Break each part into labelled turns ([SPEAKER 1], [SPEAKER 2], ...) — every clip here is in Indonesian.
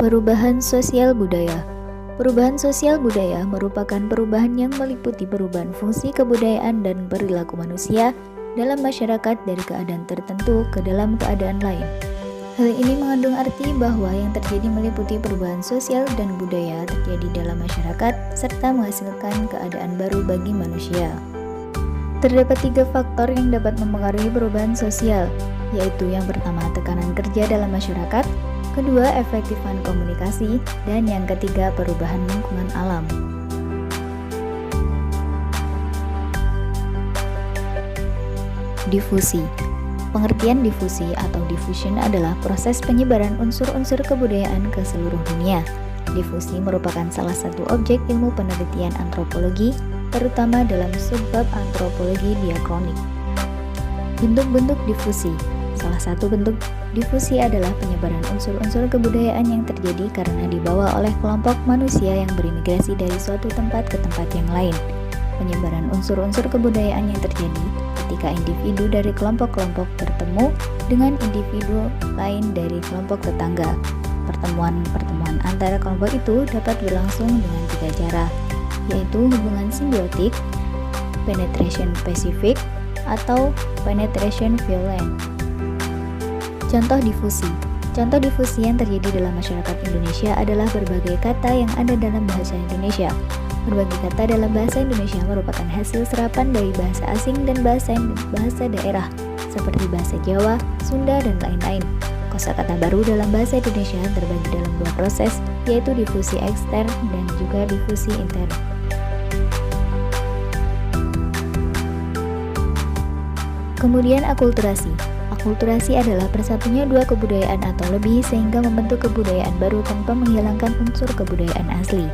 [SPEAKER 1] Perubahan sosial budaya. Perubahan sosial budaya merupakan perubahan yang meliputi perubahan fungsi kebudayaan dan perilaku manusia dalam masyarakat dari keadaan tertentu ke dalam keadaan lain. Hal ini mengandung arti bahwa yang terjadi meliputi perubahan sosial dan budaya terjadi dalam masyarakat serta menghasilkan keadaan baru bagi manusia. Terdapat 3 faktor yang dapat mempengaruhi perubahan sosial, yaitu yang pertama tekanan kerja dalam masyarakat, kedua efektifan komunikasi, dan yang ketiga perubahan lingkungan alam. Difusi. Pengertian difusi atau diffusion adalah proses penyebaran unsur-unsur kebudayaan ke seluruh dunia. Difusi merupakan salah satu objek ilmu penelitian antropologi, terutama dalam subbab antropologi diakronik. Bentuk-bentuk difusi. Salah satu bentuk difusi adalah penyebaran unsur-unsur kebudayaan yang terjadi karena dibawa oleh kelompok manusia yang berimigrasi dari suatu tempat ke tempat yang lain. Penyebaran unsur-unsur kebudayaan yang terjadi ketika individu dari kelompok-kelompok bertemu dengan individu lain dari kelompok tetangga. Pertemuan-pertemuan antara kelompok itu dapat berlangsung dengan 3 cara, yaitu hubungan simbiotik, penetration pacific, atau penetration violent. Contoh difusi. Contoh difusi yang terjadi dalam masyarakat Indonesia adalah berbagai kata yang ada dalam bahasa Indonesia. Berbagai kata dalam bahasa Indonesia merupakan hasil serapan dari bahasa asing dan bahasa daerah, seperti bahasa Jawa, Sunda, dan lain-lain. Kosakata baru dalam bahasa Indonesia terbagi dalam 2 proses, yaitu difusi ekstern dan juga difusi intern. Kemudian akulturasi. Akulturasi adalah persatunya 2 kebudayaan atau lebih sehingga membentuk kebudayaan baru tanpa menghilangkan unsur kebudayaan asli.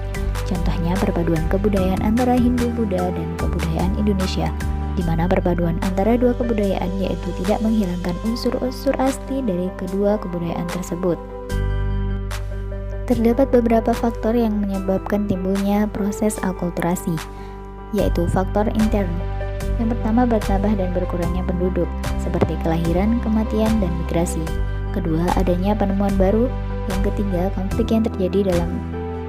[SPEAKER 1] Contohnya perpaduan kebudayaan antara Hindu-Buddha dan kebudayaan Indonesia, di mana perpaduan antara 2 kebudayaan yaitu tidak menghilangkan unsur-unsur asli dari kedua kebudayaan tersebut. Terdapat beberapa faktor yang menyebabkan timbulnya proses akulturasi, yaitu faktor intern. Yang pertama, bertambah dan berkurangnya penduduk, seperti kelahiran, kematian, dan migrasi. Kedua, adanya penemuan baru. Yang ketiga, konflik yang terjadi dalam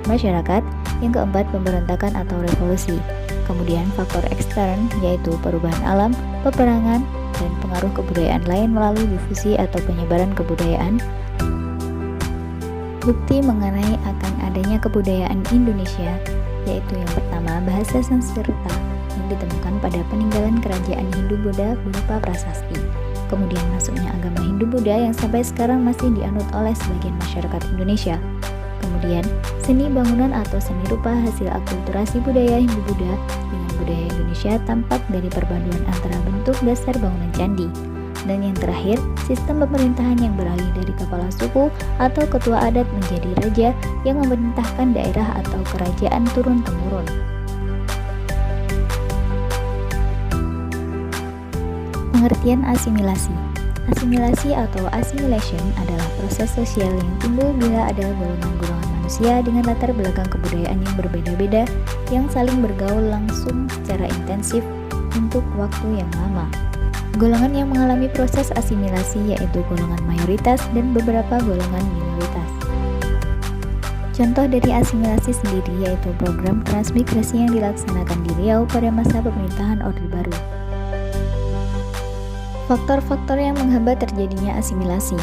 [SPEAKER 1] masyarakat. Yang keempat, pemberontakan atau revolusi. Kemudian faktor ekstern, yaitu perubahan alam, peperangan, dan pengaruh kebudayaan lain melalui difusi atau penyebaran kebudayaan. Bukti mengenai akan adanya kebudayaan Indonesia, yaitu yang pertama, bahasa Sanskerta yang ditemukan pada peninggalan kerajaan Hindu-Buddha berupa prasasti. Kemudian masuknya agama Hindu-Buddha yang sampai sekarang masih dianut oleh sebagian masyarakat Indonesia. Kemudian seni bangunan atau seni rupa hasil akulturasi budaya Hindu-Buddha dengan budaya Indonesia tampak dari perpaduan antara bentuk dasar bangunan candi. Dan yang terakhir, sistem pemerintahan yang beralih dari kepala suku atau ketua adat menjadi raja yang memerintahkan daerah atau kerajaan turun-temurun. Pengertian asimilasi. Asimilasi atau assimilation adalah proses sosial yang timbul bila ada golongan-golongan manusia dengan latar belakang kebudayaan yang berbeda-beda yang saling bergaul langsung secara intensif untuk waktu yang lama. Golongan yang mengalami proses asimilasi yaitu golongan mayoritas dan beberapa golongan minoritas. Contoh dari asimilasi sendiri yaitu program transmigrasi yang dilaksanakan di Riau pada masa pemerintahan Orde Baru. Faktor-faktor yang menghambat terjadinya asimilasi.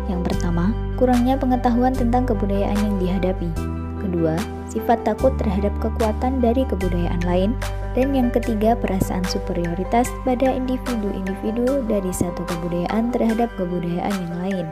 [SPEAKER 1] Yang pertama, kurangnya pengetahuan tentang kebudayaan yang dihadapi. Kedua, sifat takut terhadap kekuatan dari kebudayaan lain. Dan yang ketiga, perasaan superioritas pada individu-individu dari satu kebudayaan terhadap kebudayaan yang lain.